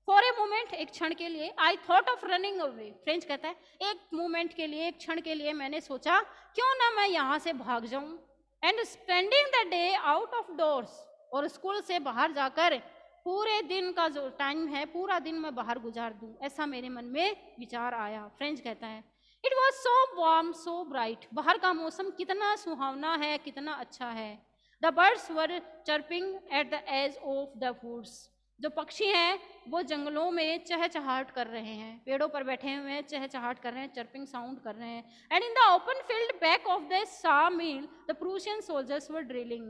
Speaker 1: फॉर ए मोमेंट, एक क्षण के लिए, I thought of running away. French कहता है एक मोमेंट के लिए, एक क्षण के लिए मैंने सोचा क्यों ना मैं यहाँ से भाग जाऊं। And spending the day out of doors, और स्कूल से बाहर जाकर पूरे दिन का जो टाइम है पूरा दिन मैं बाहर गुजार दूं, ऐसा मेरे मन में विचार आया। फ्रेंच कहता है it was so warm so bright, बाहर का मौसम कितना सुहावना है, कितना अच्छा है। The birds were chirping at the edge of the woods, जो पक्षी हैं वो जंगलों में चहचहाट कर रहे हैं, पेड़ों पर बैठे हुए हैं, चहचहाट कर रहे हैं, चर्पिंग साउंड कर रहे हैं। And in the open field back of the sawmill the Prussian soldiers were drilling,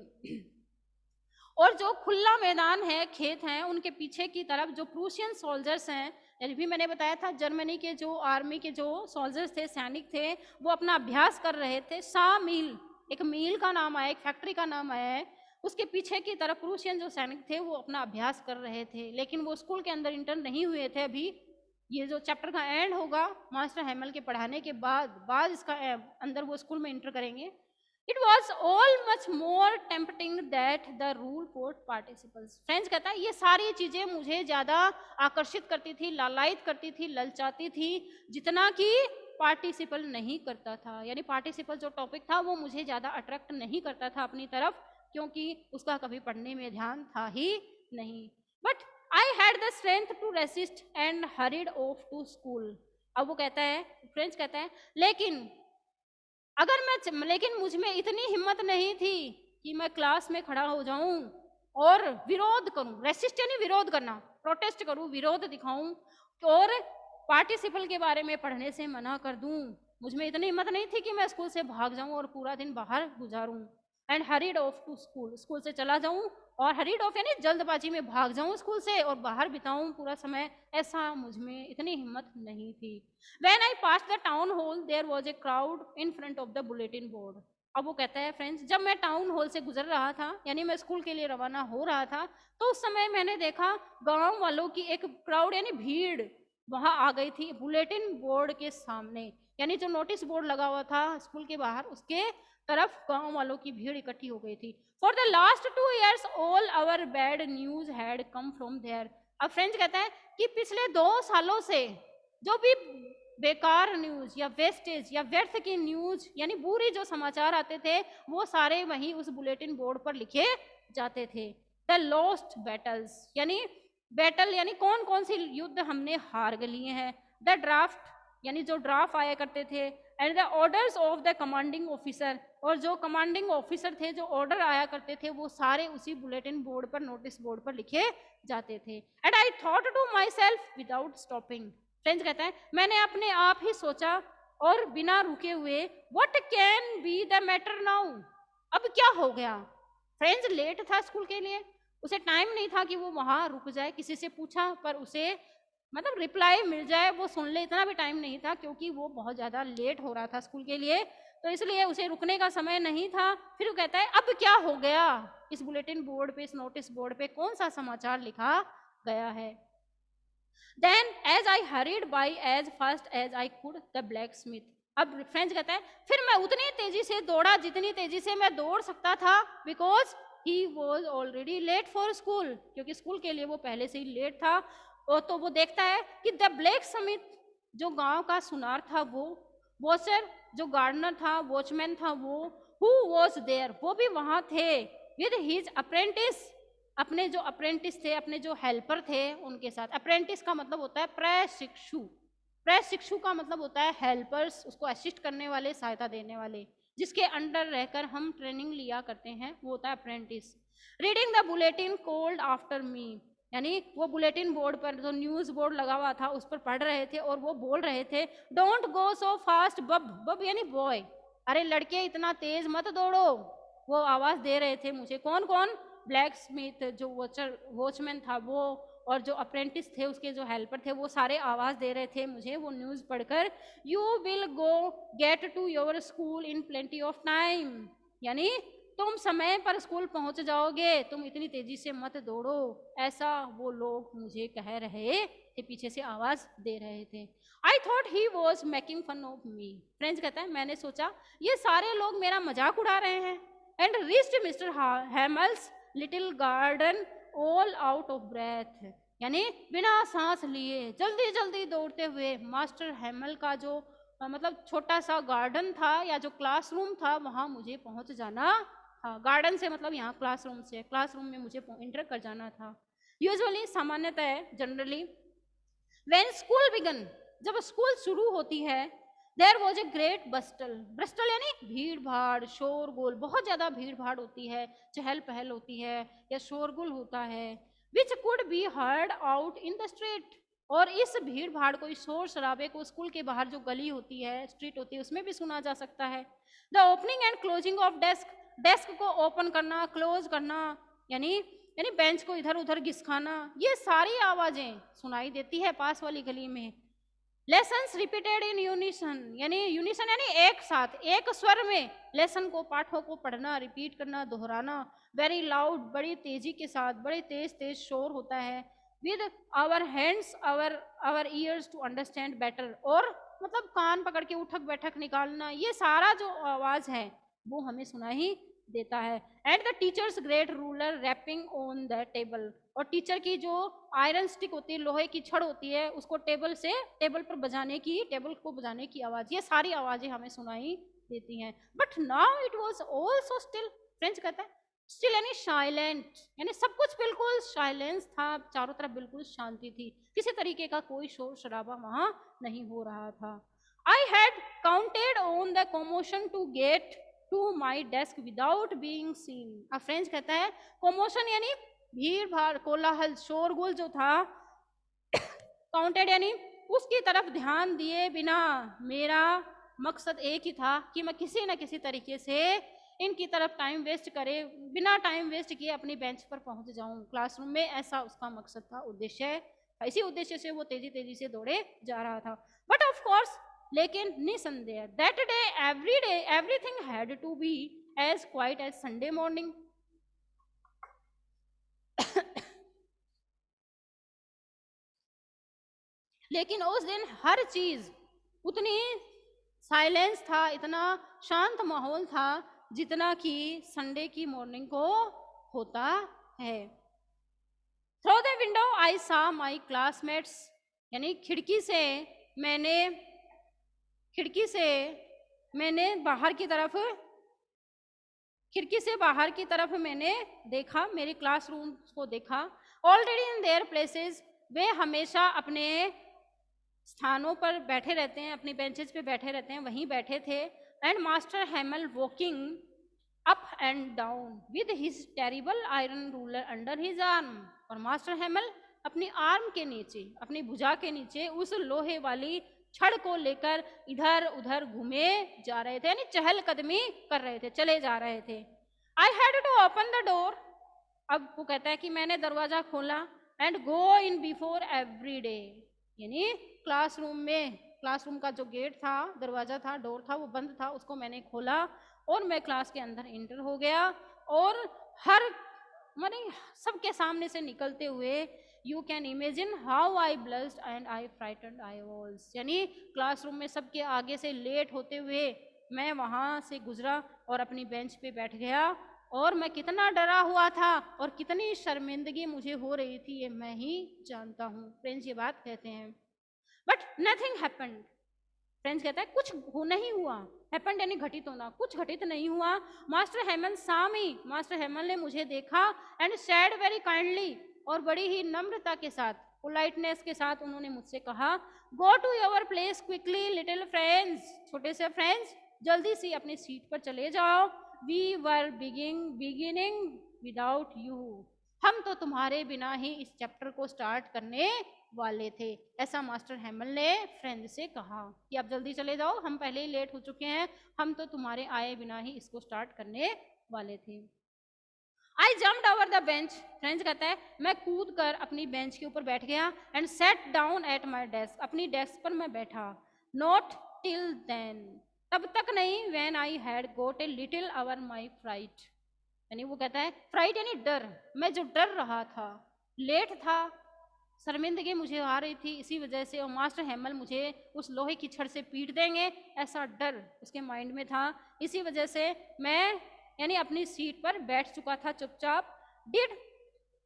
Speaker 1: और जो खुला मैदान है, खेत हैं, उनके पीछे की तरफ जो प्रूशियन सोल्जर्स हैं, यानी भी मैंने बताया था जर्मनी के जो आर्मी के जो सोल्जर्स थे, सैनिक थे, वो अपना अभ्यास कर रहे थे। सा मील, एक मील का नाम आया, एक फैक्ट्री का नाम आया है, उसके पीछे की तरफ प्रूशियन जो सैनिक थे वो अपना अभ्यास कर रहे थे, लेकिन वो स्कूल के अंदर इंटर नहीं हुए थे अभी। ये जो चैप्टर का एंड होगा मास्टर हेमल के पढ़ाने के बाद इसका अंदर वो स्कूल में इंटर करेंगे। It was all much more tempting that the rule for participles. French कहता है ये सारी चीजें मुझे ज्यादा आकर्षित करती थी, लालायित करती थी, ललचाती थी, जितना कि पार्टिसिपल नहीं करता था। यानी पार्टिसिपल जो टॉपिक था वो मुझे ज्यादा अट्रैक्ट नहीं करता था अपनी तरफ, क्योंकि उसका कभी पढ़ने में ध्यान था ही नहीं। But I had the strength to resist and hurried off to school. अब वो कहता है, फ्रेंच कहता है लेकिन मुझ में इतनी हिम्मत नहीं थी कि मैं क्लास में खड़ा हो जाऊं और विरोध करूं। रेसिस्ट यानी विरोध करना, प्रोटेस्ट करूं, विरोध दिखाऊं और पार्टिसिपल के बारे में पढ़ने से मना कर दूं। मुझ में इतनी हिम्मत नहीं थी कि मैं स्कूल से भाग जाऊं और पूरा दिन बाहर गुजारूं। And hurried off to school, school से चला जाऊं और हरीड ऑफ यानी जल्दबाजी में भाग जाऊं स्कूल से और बाहर बिताऊं पूरा समय, ऐसा मुझ में इतनी हिम्मत नहीं थी। When I passed the town hall, there was a crowd in front of the bulletin board. अब वो कहता है फ्रेंड्स, जब मैं टाउन हॉल से गुजर रहा था, यानी मैं स्कूल के लिए रवाना हो रहा था, तो उस समय मैंने देखा गांव वालों की एक क्राउड यानी भीड़ वहां आ गई थी बुलेटिन बोर्ड के सामने, यानी जो नोटिस बोर्ड लगा हुआ था स्कूल के बाहर, उसके तरफ गांव वालों की भीड़ इकट्ठी हो गई थी। For the last 2 years all our bad news had come from there. अब फ्रेंच कहता है कि पिछले 2 सालों से जो भी बेकार न्यूज या वेस्टेज या व्यर्थ की न्यूज यानी बुरी जो समाचार आते थे वो सारे वहीं उस बुलेटिन बोर्ड पर लिखे जाते थे। द लॉस्ट बैटल्स यानी बैटल यानी कौन कौन सी युद्ध हमने हार लिए हैं। द ड्राफ्ट यानी जो ड्राफ्ट आया करते थे, and the orders of the commanding officer, और जो कमांडिंग ऑफिसर थे, जो ऑर्डर आया करते थे, वो सारे उसी बुलेटिन बोर्ड पर, नोटिस बोर्ड पर लिखे जाते थे। And I thought to myself without stopping, French कहता है मैंने अपने आप ही सोचा और बिना रुके हुए, what can be the matter now, अब क्या हो गया। फ्रेंच लेट था स्कूल के लिए, उसे टाइम नहीं था कि वो वहां रुक जाए, किसी से पूछा पर उसे मतलब रिप्लाई मिल जाए, वो सुन ले, इतना भी टाइम नहीं था, क्योंकि वो बहुत ज्यादा लेट हो रहा था स्कूल के लिए, तो इसलिए उसे रुकने का समय नहीं था। फिर वो कहता है अब क्या हो गया, इस बुलेटिन बोर्ड पे, इस नोटिस बोर्ड पे कौन सा समाचार लिखा गया है। Then as I hurried by as fast as I could the blacksmith, अब फ्रेंच कहता है फिर मैं उतनी तेजी से दौड़ा जितनी तेजी से मैं दौड़ सकता था, because he was already late for school, क्योंकि स्कूल के लिए वो पहले से ही लेट था। और तो वो देखता है कि द ब्लैक स्मिथ, जो गांव का सुनार था, वो वॉचर, जो गार्डनर था, वॉचमैन था, वो हु वॉज देयर, वो भी वहां थे, विद हिज अप्रेंटिस, अपने जो अप्रेंटिस थे, अपने जो हेल्पर थे उनके साथ। अप्रेंटिस का मतलब होता है प्रशिक्षु, प्रशिक्षु का मतलब होता है हेल्पर्स, उसको असिस्ट करने वाले, सहायता देने वाले, जिसके अंडर रहकर हम ट्रेनिंग लिया करते हैं, वो होता है apprentice. Reading the bulletin cold after me, यानी वो बुलेटिन बोर्ड पर जो न्यूज बोर्ड लगा हुआ था उस पर पढ़ रहे थे, और वो बोल रहे थे डोंट गो सो फास्ट बब, बब यानी बॉय, अरे लड़के इतना तेज मत दौड़ो, वो आवाज दे रहे थे मुझे। कौन कौन, ब्लैक स्मिथ जो वॉचमैन था वो, और जो अप्रेंटिस थे उसके जो हेल्पर थे, वो सारे आवाज दे रहे थे मुझे वो न्यूज पढ़कर, you will go get to your school in plenty of time, यानी तुम समय पर स्कूल पहुंच जाओगे, तुम इतनी तेजी से मत दौड़ो, ऐसा वो लोग मुझे कह रहे थे, पीछे से आवाज दे रहे थे। I thought he was making fun of me, French कहता है मैंने सोचा ये सारे लोग मेरा मजाक उड़ा रहे हैं। And reached mister Hamel's little garden all out of breath, यानी बिना सांस लिए जल्दी जल्दी दौड़ते हुए मास्टर हैमल का जो मतलब छोटा सा गार्डन था या जो क्लासरूम था, वहां मुझे पहुंच जाना। हाँ, गार्डन से मतलब यहाँ क्लासरूम से, क्लासरूम में मुझे इंटर कर जाना था। यूजुअली, सामान्यतः, जनरली, व्हेन स्कूल बिगन, जब स्कूल शुरू होती है, देयर वॉज ए ग्रेट बस्टल, बस्टल यानी भीड़ भाड़, शोरगुल, बहुत ज्यादा भीड़ भाड़ होती है, चहल पहल होती है या शोरगुल होता है, which could be heard out in the street, और इस भीड़ भाड़ को, इस शोर शराबे को स्कूल के बाहर जो गली होती है, स्ट्रीट होती है, उसमें भी सुना जा सकता है। The opening and closing of desk, desk को ओपन करना, क्लोज करना, यानी बेंच को इधर उधर घिसकाना, ये सारी आवाजें सुनाई देती है पास वाली गली में। लेसन्स रिपीटेड इन यूनिसन, यानी यूनिसन यानी एक साथ, एक स्वर में लेसन को, पाठों को पढ़ना, रिपीट करना, दोहराना, वेरी लाउड, बड़ी तेजी के साथ, बड़े तेज तेज शोर होता है, with our hands our ears to understand better, और मतलब कान पकड़ के उठक बैठक निकालना, ये सारा जो आवाज है वो हमें सुना ही देता है। And the teacher's great ruler rapping on the table, और टीचर की जो आयरन स्टिक होती है, लोहे की छड़ होती है, उसको टेबल पर बजाने की, टेबल को बजाने की आवाज, ये सारी आवाजें हमें सुनाई देती हैं। But now it was also still, French कहता है स्टिल यानी साइलेंट, यानी सब कुछ बिल्कुल साइलेंस था, चारों तरफ बिल्कुल शांति थी, किसी तरीके का कोई शोर शराबा वहां नहीं हो रहा था। I had counted on the commotion to get to my desk without being seen, अब फ्रेंच कहता है कॉमोशन यानी भीड़ भाड़, कोलाहल, शोरगुल जो था, काउंटेड यानी उसकी तरफ ध्यान दिए बिना, मेरा मकसद एक ही था कि मैं किसी न किसी तरीके से इनकी तरफ टाइम वेस्ट करे, बिना टाइम वेस्ट किए अपनी बेंच पर पहुंच जाऊं क्लासरूम में, ऐसा उसका मकसद था, उद्देश्य, इसी उद्देश्य से वो तेजी तेजी से दौड़े जा रहा था। बट ऑफ कोर्स, लेकिन निसंदेह, that day everything had to be as quiet as Sunday morning, लेकिन उस दिन हर चीज उतनी साइलेंस था, इतना शांत माहौल था, जितना कि संडे की मॉर्निंग को होता है। थ्रू द विंडो आई सा माई क्लासमेट्स, यानी खिड़की से मैंने बाहर की तरफ, खिड़की से बाहर की तरफ मैंने देखा, मेरे क्लासरूम को देखा। ऑलरेडी इन देयर प्लेसेस, वे हमेशा अपने स्थानों पर बैठे रहते हैं, अपनी बेंचेस पे बैठे रहते हैं, वहीं बैठे थे। And master हैमल walking up and down with his terrible iron ruler under his arm, और मास्टर हैमल अपनी आर्म के नीचे, अपनी भुजा के नीचे उस लोहे वाली छड़ को लेकर इधर उधर घूमे जा रहे थे, यानी चहलकदमी कर रहे थे, चले जा रहे थे। I had to open the door, अब वो कहता है कि मैंने दरवाजा खोला, and go in before every day, यानी क्लासरूम में, क्लासरूम का जो गेट था, दरवाजा था, डोर था, वो बंद था, उसको मैंने खोला और मैं क्लास के अंदर एंटर हो गया, और हर माने सबके सामने से निकलते हुए you can imagine how I blessed and I frightened I was, यानी क्लासरूम में सबके आगे से लेट होते हुए मैं वहाँ से गुजरा और अपनी बेंच पे बैठ गया, और मैं कितना डरा हुआ था और कितनी शर्मिंदगी मुझे हो रही थी ये मैं ही जानता हूँ। फ्रेंड्स ये बात कहते हैं, बट नथिंग हैपेंड, फ्रेंड्स कहता है कुछ हो नहीं हुआ, हैपेंड यानी घटित होना, कुछ घटित नहीं हुआ। मास्टर हेमन saw me, मास्टर हेमन ने मुझे देखा, एंड said वेरी काइंडली, और बड़ी ही नम्रता के साथ, पोलाइटनेस के साथ उन्होंने मुझसे कहा, go to your place quickly little friends, छोटे से फ्रेंड्स जल्दी से अपनी सीट पर चले जाओ, we were beginning without you, हम तो तुम्हारे बिना ही इस चैप्टर को स्टार्ट करने वाले थे। ऐसा मास्टर हैमल ने फ्रेंड से कहा कि आप जल्दी चले जाओ, हम पहले ही लेट हो चुके हैं, हम तो तुम्हारे आए बिना ही इसको स्टार्ट करने वाले थे। आई jumped over the bench, friends कहता है मैं कूद कर अपनी बेंच के ऊपर बैठ गया, and sat down at my desk, अपनी डेस्क पर मैं बैठा। नॉट टिल देन, तब तक नहीं, when I had got a little over my fright, यानी वो कहता है फ्राइट यानी डर, मैं जो डर रहा था, लेट था, शर्मिंदगी मुझे आ रही थी इसी वजह से, और मास्टर हैमल मुझे उस लोहे की छड़ से पीट देंगे, ऐसा डर उसके माइंड में था, इसी वजह से मैं यानी अपनी सीट पर बैठ चुका था चुपचाप। Did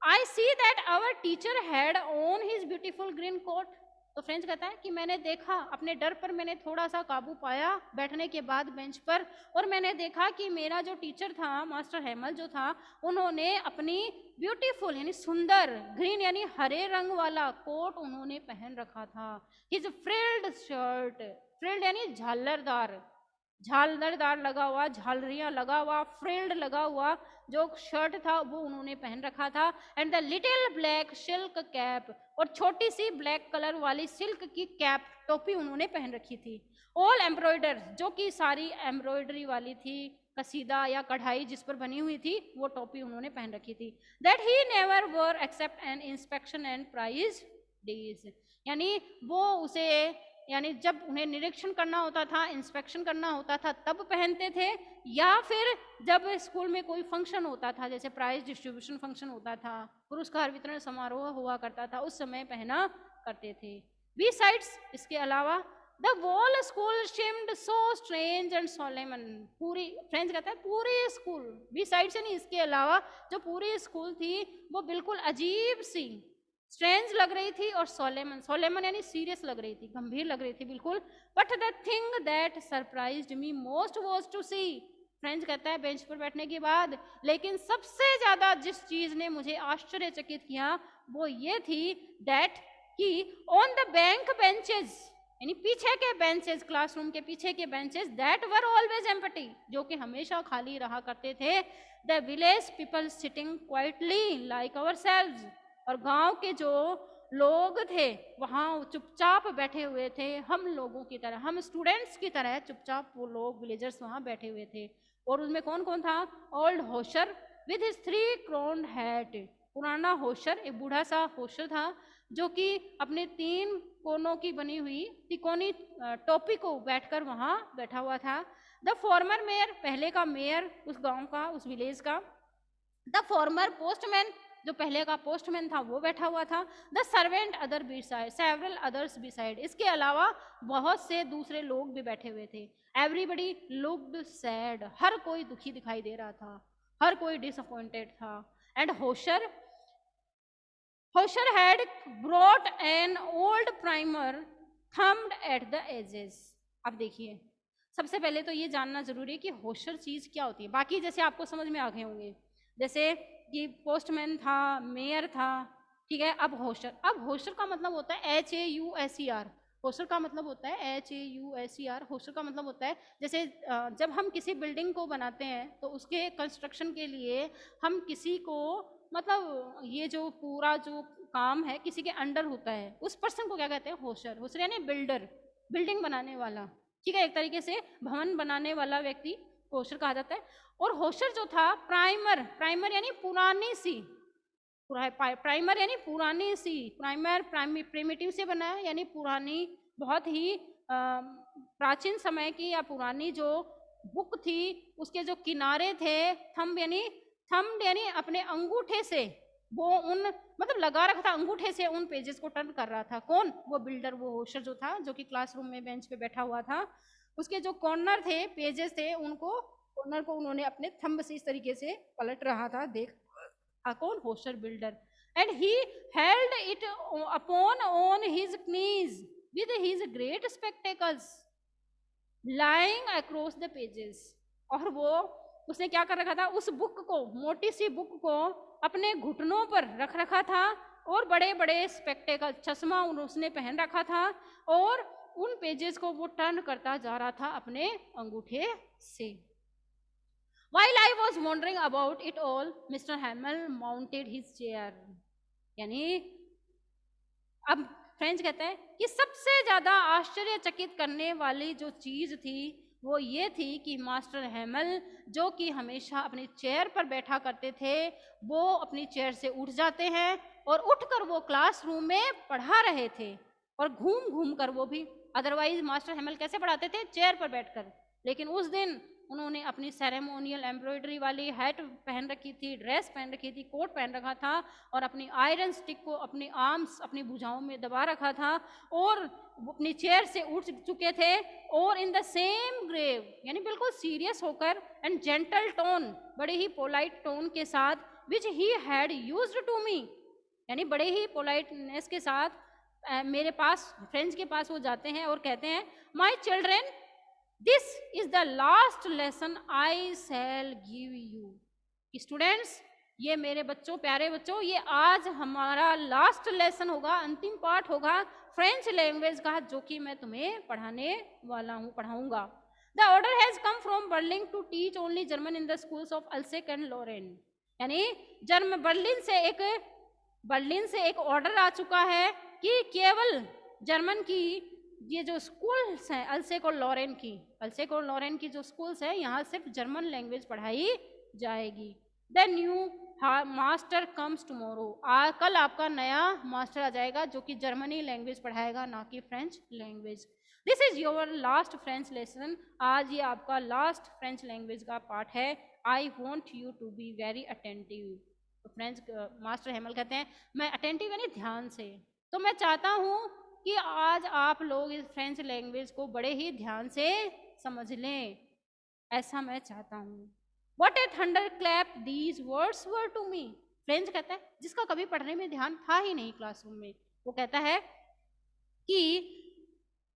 Speaker 1: I see that our teacher had on his beautiful green coat, तो फ्रेंड्स कहता है कि मैंने देखा, अपने डर पर मैंने थोड़ा सा काबू पाया बैठने के बाद बेंच पर, और मैंने देखा कि मेरा जो टीचर था मास्टर हैमल जो था, उन्होंने अपनी ब्यूटीफुल यानी सुंदर, ग्रीन यानी हरे रंग वाला कोट उन्होंने पहन रखा था। हिज फ्रिल्ड शर्ट, फ्रिल्ड यानी झालरदार, झालरदार लगा हुआ, झालरियां लगा हुआ, फ्रिल्ड लगा हुआ जो शर्ट था वो उन्होंने पहन रखा था, and the little black silk cap, और छोटी सी ब्लैक कलर वाली सिल्क की कैप, टोपी उन्होंने पहन रखी थी। ऑल एम्ब्रॉयडर, जो कि सारी एम्ब्रॉयडरी वाली थी, कसीदा या कढ़ाई जिस पर बनी हुई थी, वो टोपी उन्होंने पहन रखी थी। That he never wore except an inspection and prize days, यानी वो उसे यानी जब उन्हें निरीक्षण करना होता था, इंस्पेक्शन करना होता था तब पहनते थे, या फिर जब स्कूल में कोई फंक्शन होता था, जैसे प्राइज डिस्ट्रीब्यूशन फंक्शन होता था, पुरस्कार वितरण समारोह हुआ करता था, उस समय पहना करते थे। बिसाइड्स, इसके अलावा, the whole school seemed so strange and solemn, पूरी फ्रेंड्स कहता है पूरी स्कूल, बिसाइड्स यानी इसके अलावा जो पूरी स्कूल थी वो बिल्कुल अजीब सी, स्ट्रेंज लग रही थी, और सोलेमन, सोलेमन यानी सीरियस लग रही थी, गंभीर लग रही थी बिल्कुल। But the thing that surprised me most was to see, friends कहता है बेंच पर बैठने के बाद, लेकिन सबसे ज्यादा जिस चीज ने मुझे आश्चर्यचकित किया वो ये थी, दैट कि ऑन द बैंक बेंचेस, यानी पीछे के बेंचेस, क्लासरूम के पीछे के benches, that were always empty, जो कि हमेशा खाली रहा करते थे। The village people sitting quietly like ourselves, और गांव के जो लोग थे वहाँ चुपचाप बैठे हुए थे, हम लोगों की तरह, हम स्टूडेंट्स की तरह चुपचाप वो लोग विलेजर्स वहाँ बैठे हुए थे। और उसमें कौन कौन था? Old Hauser with his 3 cornered hat, पुराना होशर, एक बूढ़ा सा होशर था जो कि अपने 3 कोनों की बनी हुई तिकोनी टोपी को बैठकर वहाँ बैठा हुआ था। द फॉर्मर मेयर, पहले का मेयर उस गांव का, उस विलेज का। द फॉर्मर पोस्टमैन, जो पहले का पोस्टमैन था वो बैठा हुआ था। The servant other beside, several others beside, इसके अलावा बहुत से दूसरे लोग भी बैठे हुए थे। एवरीबडी लुक्ड सैड, हर कोई दुखी दिखाई दे रहा था, हर कोई डिसअपॉइंटेड था। And Hauser had brought an old primer thumbed at the edges. अब देखिए, सबसे पहले तो ये जानना जरूरी है कि होशर चीज क्या होती है। बाकी जैसे आपको समझ में आ गए होंगे, जैसे कि पोस्टमैन था, मेयर था, ठीक है। अब होस्टर का मतलब होता है HAUSER। होस्टर का मतलब होता है HAUSER। होस्टर का मतलब होता है जैसे जब हम किसी बिल्डिंग को बनाते हैं तो उसके कंस्ट्रक्शन के लिए हम किसी को, मतलब ये जो पूरा जो काम है किसी के अंडर होता है, उस पर्सन को क्या कहते हैं? होस्टर। होस्टर यानी बिल्डर, बिल्डिंग बनाने वाला, ठीक है, एक तरीके से भवन बनाने वाला व्यक्ति होस्टर कहा जाता है। और होस्टर जो था प्राइमर यानी पुरानी सी, प्राइमर यानी पुरानी सी, प्रिमिटिव से बना है यानी पुरानी, बहुत ही प्राचीन समय की या पुरानी जो बुक थी उसके जो किनारे थे, थंब यानी अपने अंगूठे से वो उन, मतलब लगा रखा था अंगूठे से, उन पेजेस को टर्न कर रहा था। कौन? वो बिल्डर, वो होस्टर जो था, जो कि क्लासरूम में बेंच पे बैठा हुआ था। उसके जो कॉर्नर थे, पेजेस थे, उनको कॉर्नर को उन्होंने अपने थंब से इस तरीके से पलट रहा था, देख कौन? Hauser builder. And he held it upon on his knees with his great spectacles lying across the pages। और वो उसने क्या कर रखा था? उस बुक को, मोटी सी बुक को अपने घुटनों पर रख रखा था और बड़े बड़े स्पेक्टेकल, चश्मा उसने पहन रखा था और उन पेजेस को वो टर्न करता जा रहा था अपने अंगूठे से। While I was wondering about it all, Mr. Hamel mounted his chair। यानी अब फ्रेंच कहते हैं कि सबसे ज्यादा आश्चर्यचकित करने वाली जो चीज थी वो ये थी कि मास्टर हैमल, जो कि हमेशा अपनी चेयर पर बैठा करते थे, वो अपनी चेयर से उठ जाते हैं और उठकर वो क्लासरूम में पढ़ा रहे थे, और घूम घूम कर वो भी। अदरवाइज मास्टर हैमल कैसे पढ़ाते थे? चेयर पर बैठकर। लेकिन उस दिन उन्होंने अपनी सेरेमोनियल एम्ब्रॉयडरी वाली हैट पहन रखी थी, ड्रेस पहन रखी थी, कोट पहन रखा था और अपनी आयरन स्टिक को अपनी आर्म्स, अपनी भुजाओं में दबा रखा था और वो अपनी चेयर से उठ चुके थे। और इन द सेम ग्रेव यानी बिल्कुल सीरियस होकर एंड जेंटल टोन, बड़े ही पोलाइट टोन के साथ, which he had used to me, यानी बड़े ही पोलाइटनेस के साथ मेरे पास, फ्रेंड्स के पास वो जाते हैं और कहते हैं, my children, this is the last lesson I shell give you. Students, ये मेरे बच्चों, प्यारे बच्चों, ये आज हमारा लास्ट लेसन होगा, अंतिम पाठ होगा फ्रेंच लैंग्वेज का, जो कि मैं तुम्हें पढ़ाने वाला हूँ, पढ़ाऊंगा। The order has come from Berlin to teach only German in the schools of Alsace and Lorraine. यानी बर्लिन से एक ऑर्डर आ चुका है कि केवल जर्मन की ये जो स्कूल्स हैं, अल्सेक और लोरेन की जो स्कूल्स हैं, यहाँ सिर्फ जर्मन लैंग्वेज पढ़ाई जाएगी। The new master comes tomorrow. कल आपका नया मास्टर आ जाएगा जो कि जर्मनी लैंग्वेज पढ़ाएगा, ना कि French language. This is your last French lesson. आज ये आपका लास्ट फ्रेंच लैंग्वेज का पार्ट है। I want you to be very attentive. तो फ्रेंच मास्टर हैमल कहते हैं, मैं अटेंटिव यानी ध्यान से, तो मैं चाहता हूँ कि आज आप लोग इस फ्रेंच लैंग्वेज को बड़े ही ध्यान से समझ लें, ऐसा मैं चाहता हूँ। What a thunderclap these words were to me। French कहता है जिसका कभी पढ़ने में ध्यान था ही नहीं क्लासरूम में, वो कहता है कि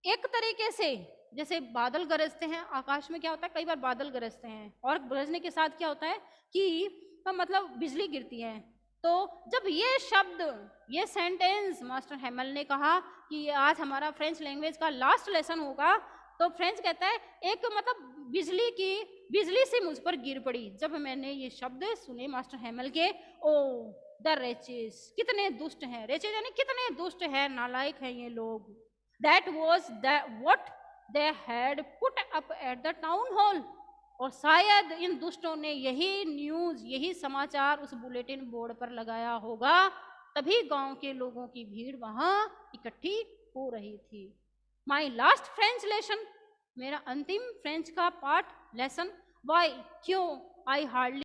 Speaker 1: एक तरीके से जैसे बादल गरजते हैं आकाश में, क्या होता है, कई बार बादल गरजते हैं और गरजने के साथ क्या होता है कि मतलब बिजली गिरती है। तो जब ये शब्द, ये सेंटेंस मास्टर हैमल ने कहा कि आज हमारा फ्रेंच लैंग्वेज का लास्ट लेसन होगा, तो फ्रेंच कहता है एक मतलब बिजली से मुझ पर गिर पड़ी जब मैंने ये शब्द सुने मास्टर हैमल के। ओ द रेचेस, कितने दुष्ट हैं, रेचेस यानी कितने दुष्ट हैं, नालायक हैं ये लोग। That was what they had put up at the town hall. और शायद इन दुष्टों ने यही न्यूज, यही समाचार उस बुलेटिन बोर्ड पर लगाया होगा, तभी गांव के लोगों की भीड़ वहां इकट्ठी हो रही थी। माई लास्ट फ्रेंच लेसन, मेरा अंतिम फ्रेंच का पाठ लेसन। वाई, क्यों? I hardly